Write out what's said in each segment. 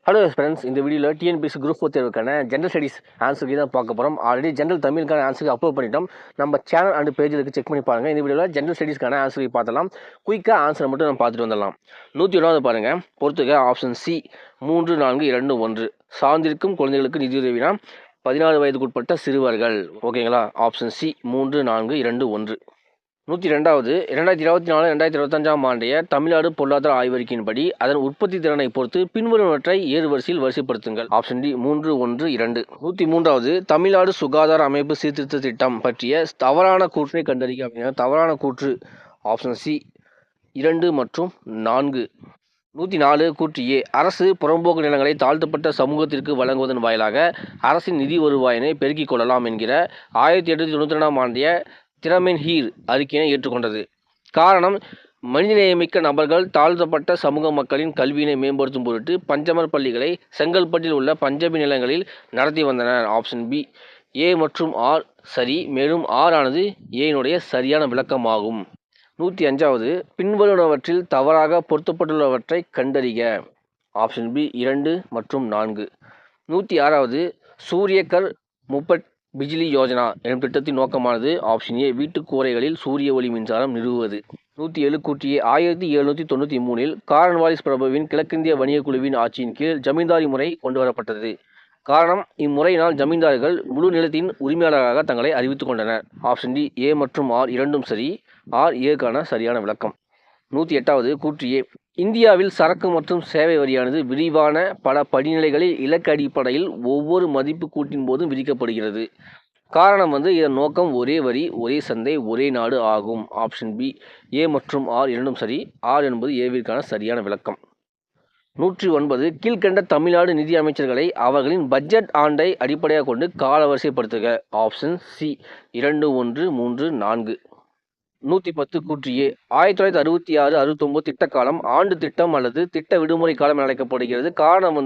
Hello friends, இந்த வீடியோவில் TNPSC group 4 தேர்வுக்கான ஜென்ரல் ஸ்டடீஸ் ஆன்சருக்கு தான் பார்க்க போகிறோம். ஆல்ரெடி ஜென்ரல் தமிழுக்கான ஆன்சருக்கு அப்லோட் பண்ணிட்டோம். நம்ம சேனல் அண்ட் பேஜில் இருக்கு, செக் பண்ணி பாருங்கள். இந்த வீடியோவில் ஜென்ரல் ஸ்டடீஸ்க்கான ஆன்சருக்கு பார்த்தலாம். குயிக்காக ஆன்சரை மட்டும் நம்ம பார்த்துட்டு வந்துடலாம். 101வது பாருங்கள், பொறுத்துக்க ஆப்ஷன் சி 3, 4, 2, 1. சார்ந்திருக்கும் குழந்தைகளுக்கு நிதியுதவினா 16 வயதுக்குட்பட்ட சிறுவர்கள். ஓகேங்களா? Option C 3, 4, 2, 1. 102வது 2024-2025 ஆண்டிய தமிழ்நாடு பொருளாதார ஆய்வறிக்கையின்படி அதன் உற்பத்தி திறனை பொறுத்து பின்வருவனவற்றை ஏறு வரிசையில் வரிசைப்படுத்துங்கள். Option D 3, 1, 2. 103வது தமிழ்நாடு சுகாதார அமைப்பு சீர்திருத்த திட்டம் பற்றிய தவறான கூற்றை கண்டறிக. அப்படின்னா தவறான கூற்று ஆப்ஷன் சி 2 மற்றும் 4. 104 கூற்று ஏ, அரசு புறம்போக்கு நிலங்களை தாழ்த்தப்பட்ட சமூகத்திற்கு வழங்குவதன் வாயிலாக அரசின் நிதி வருவாயினை பெருக்கிக் கொள்ளலாம் என்கிற 1892 ஆண்டிய திறமென்ஹீர் அறிக்கையினை ஏற்றுக்கொண்டது. காரணம், மனிதநேயமிக்க நபர்கள் தாழ்த்தப்பட்ட சமூக மக்களின் கல்வியினை மேம்படுத்தும் பொருட்டு பஞ்சமர் பள்ளிகளை செங்கல்பட்டில் உள்ள பஞ்சமி நிலங்களில் நடத்தி வந்தனர். ஆப்ஷன் பி ஏ மற்றும் ஆர் சரி, மேலும் ஆர் ஆனது ஏனுடைய சரியான விளக்கமாகும். 105வது பின்வருவனவற்றில் தவறாக பொருத்தப்பட்டுள்ளவற்றை கண்டறிக. ஆப்ஷன் பி 2 மற்றும் 4. 106வது சூரியகர் முப்பட் பிஜிலி யோஜனா எனும் திட்டத்தின் நோக்கமானது ஆப்ஷன் ஏ வீட்டு கூரைகளில் சூரிய ஒளி மின்சாரம் நிறுவுவது. 107 கூற்று ஏ, 1793 காரன்வாலிஸ் பிரபுவின் கிழக்கிந்திய வணிக குழுவின் ஆட்சியின் கீழ் ஜமீன்தாரி முறை கொண்டு வரப்பட்டது. காரணம், இம்முறையினால் ஜமீன்தார்கள் முழு நிலத்தின் உரிமையாளராக தங்களை அறிவித்துக் கொண்டனர். ஆப்ஷன் டி ஏ மற்றும் ஆர் இரண்டும் சரி, ஆர் ஏக்கான சரியான விளக்கம். 108வது கூற்று ஏ, இந்தியாவில் சரக்கு மற்றும் சேவை வரியானது விரிவான பல படிநிலைகளில் இலக்கு அடிப்படையில் ஒவ்வொரு மதிப்பு கூட்டின் போதும் விதிக்கப்படுகிறது. காரணம் இதன் நோக்கம் ஒரே வரி, ஒரே சந்தை, ஒரே நாடு ஆகும். ஆப்ஷன் பி ஏ மற்றும் ஆர் இரண்டும் சரி, ஆர் என்பது ஏவிற்கான சரியான விளக்கம். 109 கீழ்கண்ட தமிழ்நாடு நிதி அமைச்சர்களை அவர்களின் பட்ஜெட் ஆண்டை அடிப்படையாக கொண்டு காலவரிசைப்படுத்துக. Option C 2, 1, 3, 4. 110 கூற்று ஏ, 1966-69 திட்டக்காலம் ஆண்டு திட்டம் அல்லது திட்ட விடுமுறை காலம் என அழைக்கப்படுகிறது. காரணம்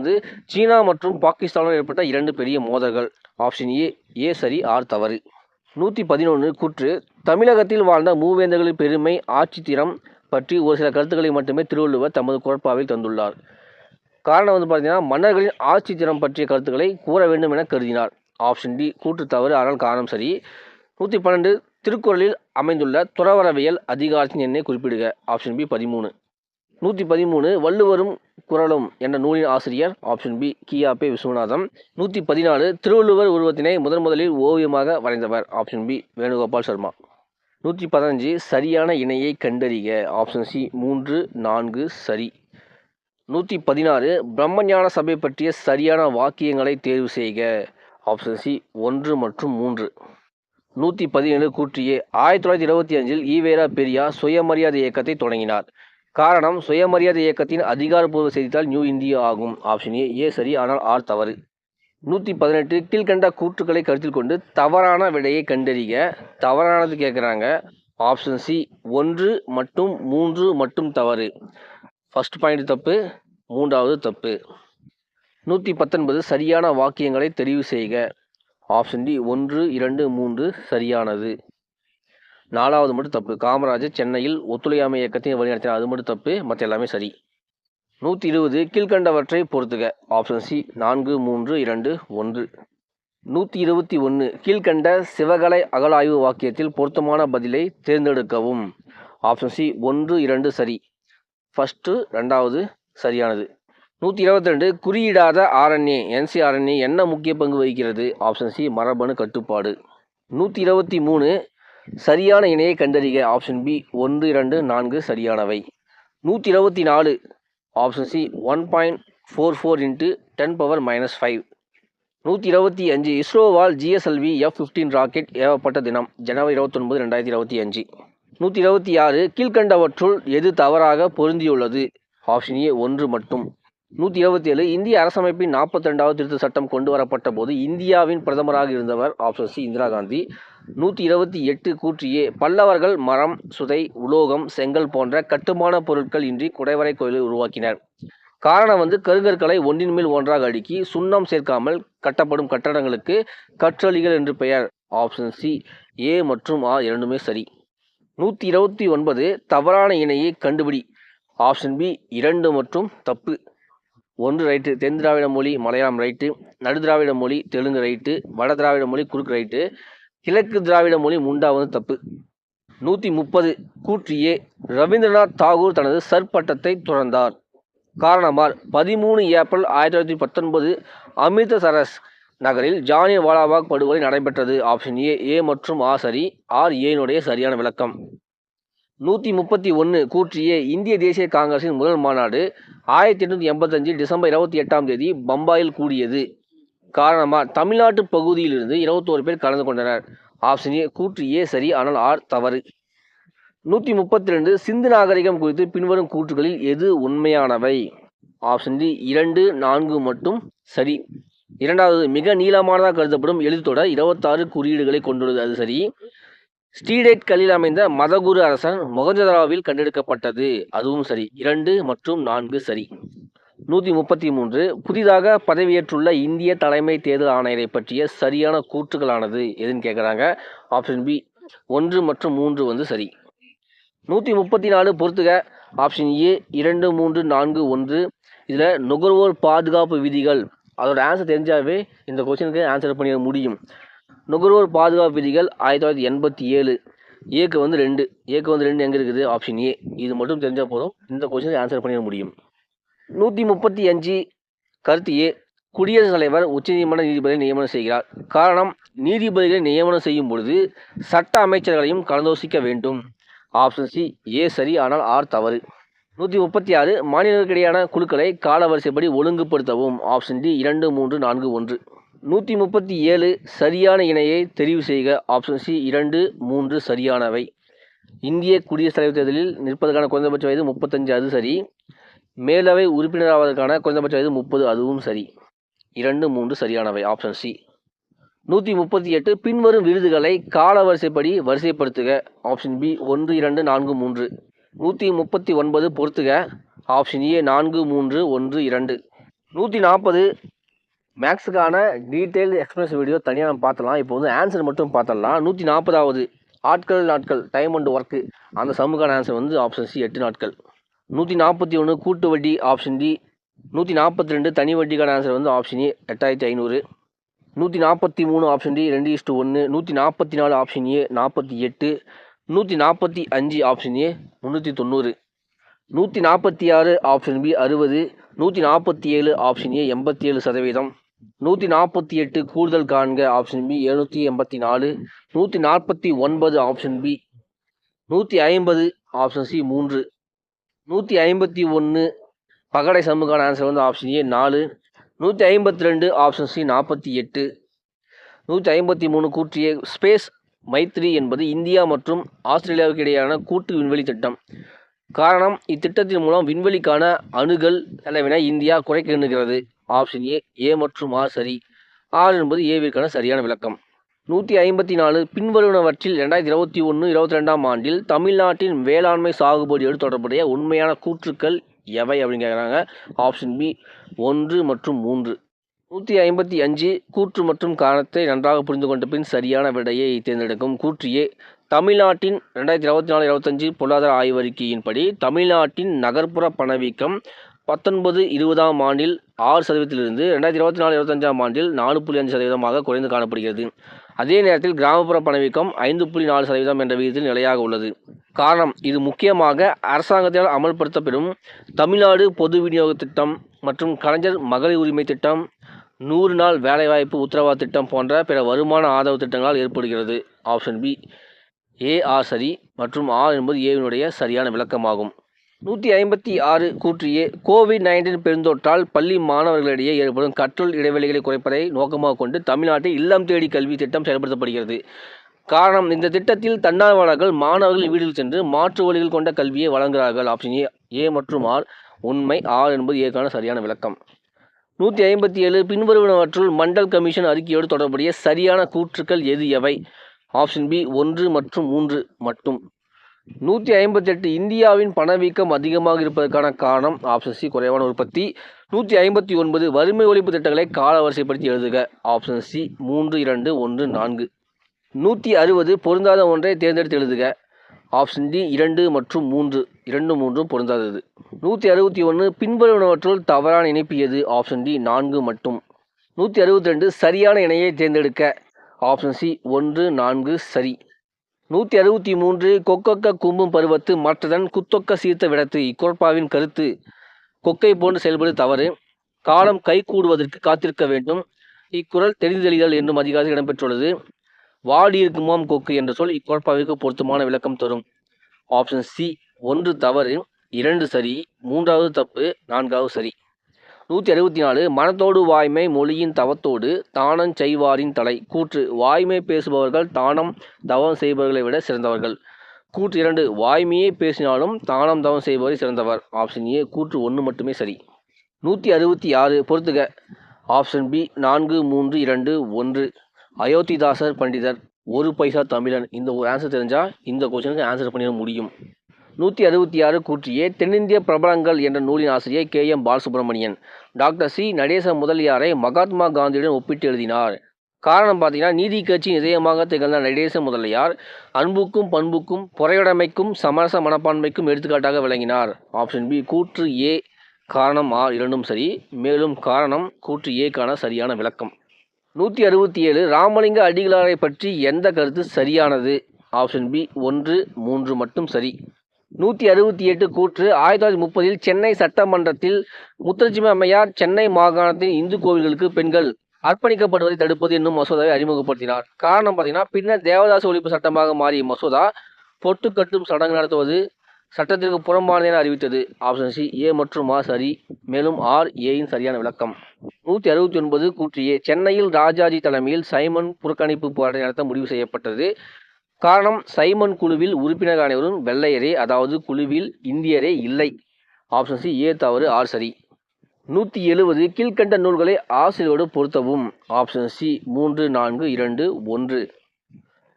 சீனா மற்றும் பாகிஸ்தானுடன் ஏற்பட்ட 2 பெரிய மோதல்கள். ஆப்ஷன் ஏ சரி, ஆர் தவறு. 111 கூற்று, தமிழகத்தில் வாழ்ந்த மூவேந்தர்களின் பெருமை ஆட்சி திறம் பற்றி ஒரு சில கருத்துக்களை மட்டுமே திருவள்ளுவர் தமது குறட்பாவில் தந்துள்ளார். காரணம் பார்த்தீங்கன்னா மன்னர்களின் ஆட்சி திறம் பற்றிய கருத்துக்களை கூற வேண்டும் என கருதினார். ஆப்ஷன் டி கூற்று தவறு, ஆனால் காரணம் சரி. 112 திருக்குறளில் அமைந்துள்ள துறவரவியல் அதிகாரத்தின் எண்ணை குறிப்பிடுக. Option B 13. 113 வள்ளுவரும் குறளும் என்ற நூலின் ஆசிரியர். ஆப்ஷன் பி கியாபே விஸ்வநாதம். 114 திருவள்ளுவர் உருவத்தினை முதலில் ஓவியமாக வரைந்தவர். Option B Venugopal Sharma. 115 சரியான இணையை கண்டறிக. ஆப்ஷன் சி 3, 4 சரி. 116 பிரம்மஞான சபை பற்றிய சரியான வாக்கியங்களை தேர்வு செய்க. ஆப்ஷன் சி 1 மற்றும் 3. 117 கூற்று ஏ, 1925 ஈவேரா பெரியார் சுயமரியாதை இயக்கத்தை தொடங்கினார். காரணம், சுயமரியாதை இயக்கத்தின் அதிகாரப்பூர்வ செய்தித்தாள் நியூ இந்தியா ஆகும். ஆப்ஷன் ஏ சரி, ஆனால் ஆர் தவறு. 118 கீழ்கண்ட கூற்றுக்களை கருத்தில் கொண்டு தவறான விடையை கண்டறிக. தவறானது கேட்குறாங்க. ஆப்ஷன் சி 1 மற்றும் 3 மட்டும் தவறு. ஃபர்ஸ்ட் பாயிண்ட் தப்பு, 3வது தப்பு. 119 சரியான வாக்கியங்களை தெரிவு செய்க. ஆப்ஷன் டி 1, 2, 3 சரியானது. 4வது மட்டும் தப்பு. காமராஜர் சென்னையில் ஒத்துழையாமை இயக்கத்தை வழிநடத்தினார், அது மட்டும் தப்பு, மற்ற எல்லாமே சரி. 120 கீழ்கண்டவற்றை பொறுத்துக. Option C 4, 3, 2, 1. 121 கீழ்கண்ட சிவகலை அகழாய்வு வாக்கியத்தில் பொருத்தமான பதிலை தேர்ந்தெடுக்கவும். ஆப்ஷன் சி 1, 2 சரி, ஃபர்ஸ்ட் 2வது சரியானது. 122 குறியிடாத RNA NCRNA என்ன முக்கிய பங்கு வகிக்கிறது. ஆப்ஷன் சி மரபணு கட்டுப்பாடு. 123 சரியான இணையை கண்டறிக. ஆப்ஷன் பி 1, 2, 4 சரியானவை. 124 ஆப்ஷன் சி 1.44 × 10⁻⁻5. 125 இஸ்ரோவால் GSLV F-15 ராக்கெட் ஏவப்பட்ட தினம் ஜனவரி 29, 2025. 126 கீழ்கண்டவற்றுள் எது தவறாக பொருந்தியுள்ளது. ஆப்ஷன் ஏ 1 மட்டும். 127 இந்திய அரசமைப்பின் 42வது திருத்த சட்டம் கொண்டு வரப்பட்ட போது இந்தியாவின் பிரதமராக இருந்தவர். Option C Indira Gandhi. 128 கூற்று ஏ, பல்லவர்கள் மரம், சுதை, உலோகம், செங்கல் போன்ற கட்டுமான பொருட்கள் இன்றி குடைவரை கோயிலை உருவாக்கினர். காரணம் கருங்கற்களை ஒன்றின் மேல் ஒன்றாக அடுக்கி சுண்ணம் சேர்க்காமல் கட்டப்படும் கட்டடங்களுக்கு கற்றளிகள் என்று பெயர். ஆப்ஷன் சி ஏ மற்றும் ஆர் இரண்டுமே சரி. 129 தவறான இணையை கண்டுபிடி. ஆப்ஷன் பி 2 மற்றும் தப்பு. 1 ரைட்டு. தென் திராவிட மொழி மலையாளம் ரைட்டு. நடு திராவிட மொழி தெலுங்கு ரைட்டு. வட திராவிட மொழி குறுக்கு ரைட்டு. கிழக்கு திராவிட மொழி முண்டா வந்து தப்பு. 130 கூற்று ஏ. ரவீந்திரநாத் தாகூர் தனது சர் பட்டத்தை துறந்தார். காரணமார் 13 ஏப்ரல் 1919 அமிர்தசரஸ் நகரில் ஜாலியன் வாலாபாக் படுகொலை நடைபெற்றது. Option A. ஏ மற்றும் ஆ சரி. ஆர் ஏனுடைய சரியான விளக்கம். 131 கூற்று ஏ. இந்திய தேசிய காங்கிரசின் முதல் மாநாடு 1885 டிசம்பர் 28 பம்பாயில் கூடியது. காரணமாக தமிழ்நாட்டு பகுதியிலிருந்து 21 பேர் கலந்து கொண்டனர். Option A. கூற்று ஏ சரி, ஆனால் ஆர் தவறு. 132 சிந்து நாகரிகம் குறித்து பின்வரும் கூற்றுகளில் எது உண்மையானவை. ஆப்ஷன் டி 2, 4 மட்டும் சரி. இரண்டாவது, மிக நீளமானதாக கருதப்படும் எழுத்தொடர் 26 குறியீடுகளை கொண்டுள்ளது. அது சரி. ஸ்டீடேட் கல்லில் அமைந்த மதகுரு அரசன் மொகஞ்சதாரோவில் கண்டெடுக்கப்பட்டது. அதுவும் சரி. 2 மற்றும் 4 சரி. 133 புதிதாக பதவியேற்றுள்ள இந்திய தலைமை தேர்தல் ஆணையரை பற்றிய சரியான கூற்றுகளானது எதுன்னு கேட்குறாங்க. ஆப்ஷன் பி 1 மற்றும் 3 வந்து சரி. 134 பொறுத்துக. ஆப்ஷன் ஏ 2, 3, 4, 1. இதில் நுகர்வோர் பாதுகாப்பு விதிகள், அதோட ஆன்சர் தெரிஞ்சாவே இந்த கொஸ்டினுக்கு ஆன்சர் பண்ணிட முடியும். நுகர்வோர் பாதுகாப்பு விதிகள் 1987. ஏக்கு வந்து 2. ஏக்கு வந்து 2 எங்கே இருக்குது? Option A. இது மட்டும் தெரிஞ்சால் போதும், இந்த கொஸ்டினுக்கு ஆன்சர் பண்ணிட முடியும். 135 கருத்து ஏ. குடியரசுத் தலைவர் உச்சநீதிமன்ற நீதிபதியை நியமனம் செய்கிறார். காரணம், நீதிபதிகளை நியமனம் செய்யும் பொழுது சட்ட அமைச்சர்களையும் கலந்தோசிக்க வேண்டும். Option C. ஏ சரி, ஆனால் ஆர் தவறு. 136 மாநிலங்களுக்கிடையான குழுக்களை காலவரிசைப்படி ஒழுங்குபடுத்தவும். Option D 2, 3, 4, 1. 137 சரியான இணையை தெரிவு செய்க. ஆப்ஷன் சி 2, 3 சரியானவை. இந்திய குடியரசுத் தலைவர் தேர்தலில் நிற்பதற்கான குறைந்தபட்ச வயது 35, அது சரி. மேலவை உறுப்பினராவதற்கான குறைந்தபட்ச வயது 30, அதுவும் சரி. 2, 3 சரியானவை. Option C. 138 பின்வரும் விருதுகளை காலவரிசைப்படி வரிசைப்படுத்துக. Option B 1, 2, 4, 3. 139 பொறுத்துக. Option A 4, 3, 1, 2. 140 மேக்ஸுக்கான டீட்டெயில் எக்ஸ்பிளனேஷன் வீடியோ தனியாக நம்ம பார்த்தலாம். இப்போ வந்து ஆன்சர் மட்டும் பார்த்தலாம். 140வது ஆட்கள் நாட்கள் டைம் அண்ட் ஒர்க்கு, அந்த சம்முக்கான ஆன்சர் வந்து ஆப்ஷன் சி 8 நாட்கள். 141 கூட்டு வட்டி. Option D. 142 தனி வட்டிக்கான ஆன்சர் வந்து option A 8500. 143 option D 2:1. 144 option A 48. 145 option A 390. 146 option B 60. 147 option A 87%. 148 கூடுதல் காண்க. Option B 784. 149 option B. 150 option C 3. 151 பகடை சம்முக்கான ஆன்சர் வந்து ஆப்ஷன் ஏ 4. 152 option C 48. 153 கூற்று ஏ. ஸ்பேஸ் மைத்ரி என்பது இந்தியா மற்றும் ஆஸ்திரேலியாவுக்கு இடையேயான கூட்டு விண்வெளி திட்டம். காரணம், இத்திட்டத்தின் மூலம் விண்வெளிக்கான அணுகல் செலவினை இந்தியா குறைக்க எண்ணுகிறது. Option A. ஏ மற்றும் ஆர் சரி. ஆர் என்பது ஏவிற்கான சரியான விளக்கம். 154 பின்வருவனவற்றில் 2021-22ஆம் ஆண்டில் தமிழ்நாட்டின் வேளாண்மை சாகுபடியோடு தொடர்புடைய உண்மையான கூற்றுக்கள் எவை அப்படின்னு கேட்குறாங்க. ஆப்ஷன் பி 1 மற்றும் 3. 155 கூற்று மற்றும் காரணத்தை நன்றாக புரிந்து கொண்ட பின் சரியான விடையை தேர்ந்தெடுக்கும். கூற்று ஏ. தமிழ்நாட்டின் 2024-25 பொருளாதார ஆய்வறிக்கையின்படி தமிழ்நாட்டின் நகர்ப்புற பணவீக்கம் 19-20ஆம் ஆண்டில் 6%இலிருந்து 2024-25ஆம் ஆண்டில் 4.5%ஆக குறைந்து காணப்படுகிறது. அதே நேரத்தில் கிராமப்புற பணவீக்கம் 5.4% என்ற விகிதத்தில் நிலையாக உள்ளது. காரணம், இது முக்கியமாக அரசாங்கத்தால் அமல்படுத்தப்படும் தமிழ்நாடு பொது விநியோக திட்டம் மற்றும் கலைஞர் மகளிர் உரிமை திட்டம், 100 நாள் வேலைவாய்ப்பு உத்தரவாத திட்டம் போன்ற பிற வருமான ஆதரவு திட்டங்களால் ஏற்படுகிறது. ஆப்ஷன் பி ஏ ஆர் சரி மற்றும் ஆர் என்பது ஏவினுடைய சரியான விளக்கமாகும். 156 கூற்று ஏ. கோவிட்-19 பெருந்தொற்றால் பள்ளி மாணவர்களிடையே ஏற்படும் கற்றல் இடைவெளிகளை குறைப்பதை நோக்கமாக கொண்டு தமிழ்நாட்டில் இல்லம் தேடி கல்வி திட்டம் செயல்படுத்தப்படுகிறது. காரணம், இந்த திட்டத்தில் தன்னார்வலர்கள் மாணவர்கள் வீடுகள் சென்று மாற்று வழிகள் கொண்ட கல்வியை வழங்குகிறார்கள். Option A. ஏ மற்றும் ஆர் உண்மை. ஆர் என்பது ஏற்கான சரியான விளக்கம். 157 பின்வருவனவற்றுள் மண்டல் கமிஷன் அறிக்கையோடு தொடர்புடைய சரியான கூற்றுக்கள் எது எவை. ஆப்ஷன் பி 1 மற்றும் 3 மட்டும். 158 இந்தியாவின் பணவீக்கம் அதிகமாக இருப்பதற்கான காரணம். ஆப்ஷன் சி குறைவான உற்பத்தி. 159 வறுமை ஒழிப்பு திட்டங்களை காலவரிசைப்படுத்தி எழுதுக. Option C 3, 2, 1, 4. 160 பொருந்தாத ஒன்றை தேர்ந்தெடுத்து எழுதுக. ஆப்ஷன் டி 2 மற்றும் 3 2 3 பொருந்தாதது. 161 பின்வருவனவற்றுள் தவறான இணைப்பு எது? ஆப்ஷன் டி 4 மட்டும். 162 சரியான இணையை தேர்ந்தெடுக்க. ஆப்ஷன் சி 1 4 சரி. 163 கொக்கொக்க கும்பும் பருவத்து மற்றதன் குத்தொக்க சீர்த்த விடத்து. இக்குறட்பாவின் கருத்து கொக்கை போன்று செயல்படு தவறு. காலம் கை கூடுவதற்கு காத்திருக்க வேண்டும். இக்குறள் தெரிந்தெளிதல் என்னும் அதிகாரத்தில் இடம்பெற்றுள்ளது. வாடி இருக்குமாம் கொக்கு என்ற சொல் இக்குறட்பாவிற்கு பொருத்தமான விளக்கம் தரும். ஆப்ஷன் சி 1 தவறு, 2 சரி, 3வது தப்பு, 4வது சரி. 164 மனத்தோடு வாய்மை மொழியின் தவத்தோடு தானம் செய்வாரின் தலை. கூற்று வாய்மை பேசுபவர்கள் தானம் தவம் செய்பவர்களை விட சிறந்தவர்கள். கூற்று 2 வாய்மையே பேசினாலும் தானம் தவம் செய்பவரை சிறந்தவர். ஆப்ஷன் ஏ கூற்று 1 மட்டுமே சரி. 166 பொறுத்துக. Option B 4 3 2 1. அயோத்திதாசர் பண்டிதர், 1 பைசா தமிழன். இந்த ஒரு ஆன்சர் தெரிஞ்சால் இந்த கொஸ்டினுக்கு ஆன்சர் பண்ணிட முடியும். 166 கூற்றியே தென்னிந்திய பிரபலங்கள் என்ற நூலின் ஆசிரியர் K.M. Balasubramanian. Doctor C Natesa முதலியாரை Mahatma காந்தியுடன் ஒப்பிட்டு எழுதினார். காரணம் பார்த்தீங்கன்னா நீதி கட்சியின் இதயமாக திகழ்ந்த நடேச முதலியார் அன்புக்கும் பண்புக்கும் பொறையுடைமைக்கும் சமரச மனப்பான்மைக்கும் எடுத்துக்காட்டாக விளங்கினார். ஆப்ஷன் பி கூற்று ஏ காரணம் ஆர் இரண்டும் சரி. மேலும் காரணம் கூற்று ஏக்கான சரியான விளக்கம். 167 ராமலிங்க அடிகளாரை பற்றி எந்த கருத்து சரியானது? ஆப்ஷன் பி 1 3 மட்டும் சரி. 168 கூற்று 1930 சென்னை சட்டமன்றத்தில் முத்துலட்சுமி அம்மையார் சென்னை மாகாணத்தின் இந்து கோவில்களுக்கு பெண்கள் அர்ப்பணிக்கப்படுவதை தடுப்பது என்னும் மசோதாவை அறிமுகப்படுத்தினார். காரணம் பார்த்தீங்கன்னா பின்னர் தேவதாசி ஒழிப்பு சட்டமாக மாறிய மசோதா பொட்டு கட்டும் சடங்கு நடத்துவது சட்டத்திற்கு புறம்பானது என அறிவித்தது. ஆப்ஷன் சி ஏ மற்றும் ஆர் சரி. மேலும் ஆர் ஏயின் சரியான விளக்கம். 169 கூற்று ஏ சென்னையில் ராஜாஜி தலைமையில் சைமன் புறக்கணிப்பு போராட்டம் நடத்த முடிவு செய்யப்பட்டது. காரணம் சைமன் குழுவில் உறுப்பினர் அனைவரும் வெள்ளையரே, அதாவது குழுவில் இந்தியரே இல்லை. ஆப்ஷன் சி ஏ தவறு, ஆர் சரி. 170 கீழ்கண்ட நூல்களை ஆசிரியரோடு பொருத்தவும். Option C 3 4 2 1.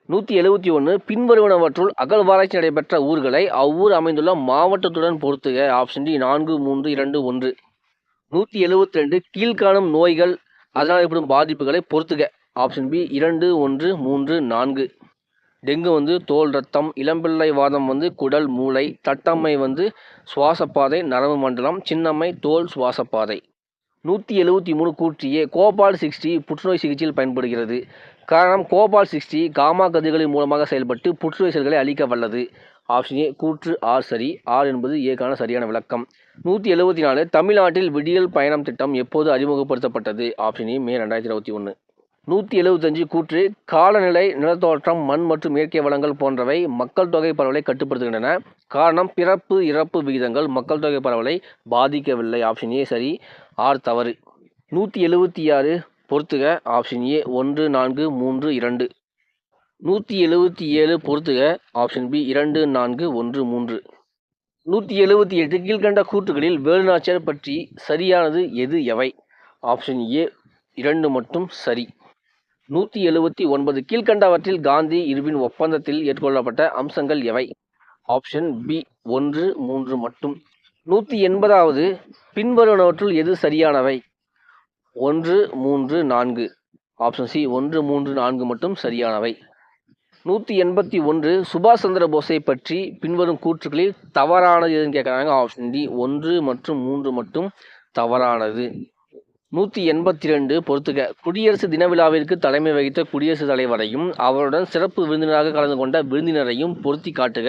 171 பின்வருவனவற்றுள் அகழ்வாராய்ச்சி நடைபெற்ற ஊர்களை அவ்வூர் அமைந்துள்ள மாவட்டத்துடன் பொருத்துக. Option D 4 3 2 1. 172 கீழ்காணும் நோய்கள் அதனால் ஏற்படும் பாதிப்புகளை பொருத்துக. Option B 2 1 3 4. டெங்கு தோல் ரத்தம், இளம்பிள்ளை வாதம் குடல் மூளை, தட்டம்மை சுவாசப்பாதை நரம்பு மண்டலம், சின்னம்மை தோல் சுவாசப்பாதை. 173 கூற்றியே கோபால் 60 புற்றுநோய் சிகிச்சையில் பயன்படுகிறது. காரணம் கோபால் 60 காமா கதிர்களின் மூலமாக செயல்பட்டு புற்றுநோய் செல்களை அழிக்க வல்லது. ஆப்ஷன் ஏ கூற்று ஆர் சரி. ஆர் என்பது ஏக்கான சரியான விளக்கம். 174 தமிழ்நாட்டில் விடியல் பயணம் திட்டம் எப்போது அறிமுகப்படுத்தப்பட்டது? ஆப்ஷன் ஏ மே 2021. 175 கூற்று காலநிலை, நிலத்தோற்றம், மண் மற்றும் இயற்கை வளங்கள் போன்றவை மக்கள் தொகை பரவலை கட்டுப்படுத்துகின்றன. காரணம் பிறப்பு இறப்பு விகிதங்கள் மக்கள் தொகை பரவலை பாதிக்கவில்லை. ஆப்ஷன் ஏ சரி, ஆர் தவறு. 176 பொறுத்துக. ஆப்ஷன் ஏ 1 4 3 2. 177 பொறுத்துக. Option B 2 4 1 3. 178 கீழ்கண்ட கூற்றுகளில் வேலுநாச்சியார் பற்றி சரியானது எது எவை? ஆப்ஷன் ஏ 2 மட்டும் சரி. 179 கீழ்கண்டவற்றில் காந்தி இர்வின் ஒப்பந்தத்தில் ஏற்றுக்கொள்ளப்பட்ட அம்சங்கள் எவை? ஆப்ஷன் பி 1 3 மட்டும். 180வது பின்வருவனவற்றுள் எது சரியானவை? 1 3 4. ஆப்ஷன் சி 1 3 4 மட்டும் சரியானவை. 181 சுபாஷ் சந்திர போஸை பற்றி பின்வரும் கூற்றுகளில் தவறானது எதுன்னு கேட்குறாங்க. ஆப்ஷன் டி 1 மற்றும் 3 மட்டும் தவறானது. 182 பொறுத்துக. குடியரசு தின விழாவிற்கு தலைமை வகித்த குடியரசுத் தலைவரையும் அவருடன் சிறப்பு விருந்தினராக கலந்து கொண்ட விருந்தினரையும் பொருத்தி காட்டுக.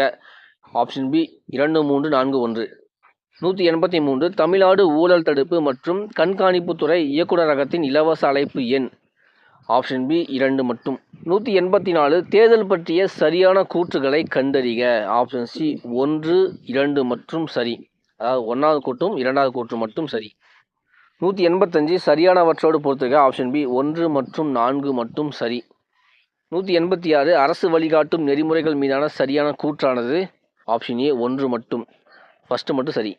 Option B 2 3 4 1. 183 தமிழ்நாடு ஊழல் தடுப்பு மற்றும் கண்காணிப்புத்துறை இயக்குநரகத்தின் இலவச அழைப்பு எண். ஆப்ஷன் பி 2 மட்டும். 184 தேர்தல் பற்றிய சரியான கூற்றுகளை கண்டறிக. ஆப்ஷன் சி 1 2 மற்றும் சரி. அதாவது 1வது கூற்றும் 2வது கூற்று மட்டும் சரி. 185 சரியானவற்றோடு பொறுத்துக. ஆப்ஷன் பி 1 மற்றும் 4 மட்டும் சரி. 186 அரசு வழிகாட்டும் நெறிமுறைகள் மீதான சரியான கூற்றானது. ஆப்ஷன் ஏ 1 மட்டும், ஃபர்ஸ்ட் மட்டும் சரி.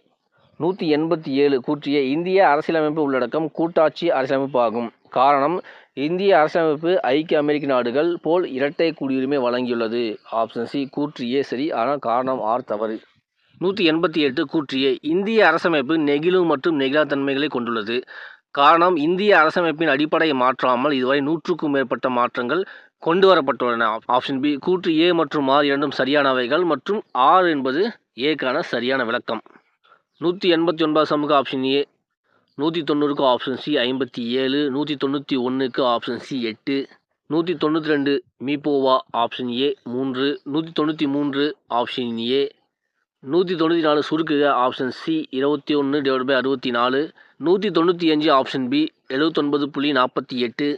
187 கூற்றிய இந்திய அரசியலமைப்பு உள்ளடக்கம் கூட்டாட்சி அரசியலமைப்பு ஆகும். காரணம் இந்திய அரசியலமைப்பு ஐக்கிய அமெரிக்க நாடுகள் போல் இரட்டை குடியுரிமை வழங்கியுள்ளது. ஆப்ஷன் சி கூற்று ஏ சரி, ஆனால் காரணம் ஆர் தவறு. 188 கூற்றிய இந்திய அரசமைப்பு நெகிழு மற்றும் நெகிழா தன்மைகளை கொண்டுள்ளது. காரணம் இந்திய அரசமைப்பின் அடிப்படையை மாற்றாமல் இதுவரை 100க்கும் மேற்பட்ட மாற்றங்கள் கொண்டு வரப்பட்டுள்ளன. ஆப்ஷன் பி கூற்று ஏ மற்றும் ஆர் இரண்டும் சரியானவைகள் மற்றும் ஆர் என்பது ஏக்கான சரியான விளக்கம். 189 சமூக ஆப்ஷன் ஏ, 190க்கு ஆப்ஷன் சி 57, 191க்கு ஆப்ஷன் சி 8, 192 மீப்போவா ஆப்ஷன் ஏ 3, 193 ஆப்ஷன் ஏ, 194 சுருக்குக option C 21/64, 195 option B 79.48,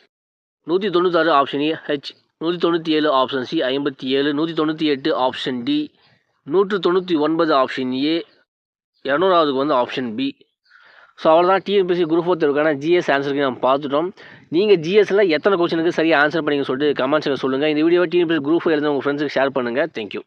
196 option A H, 197 option C 57, 198 option D, 199 option A, 200வது ஆப்ஷன் பி. ஸோ அவ்வளோதான் டிஎன்பிஎஸ்சி குரூப் 4 தேர்வுக்கான ஜிஎஸ் ஆன்சருக்கு நம்ம பார்த்துட்டோம். நீங்கள் ஜிஎஸ்சில் எத்தனை கொஸ்டினுக்கு சரியாக ஆன்சர் பண்ணிங்க சொல்லிட்டு கமெண்ட்ஸில் சொல்லுங்கள். இந்த வீடியோவை டிஎன்பிஎஸ்சி குரூப் 4 எழுதுன உங்கள் ஃப்ரெண்ட்ஸுக்கு ஷேர் பண்ணுங்கள். தேங்க்யூ.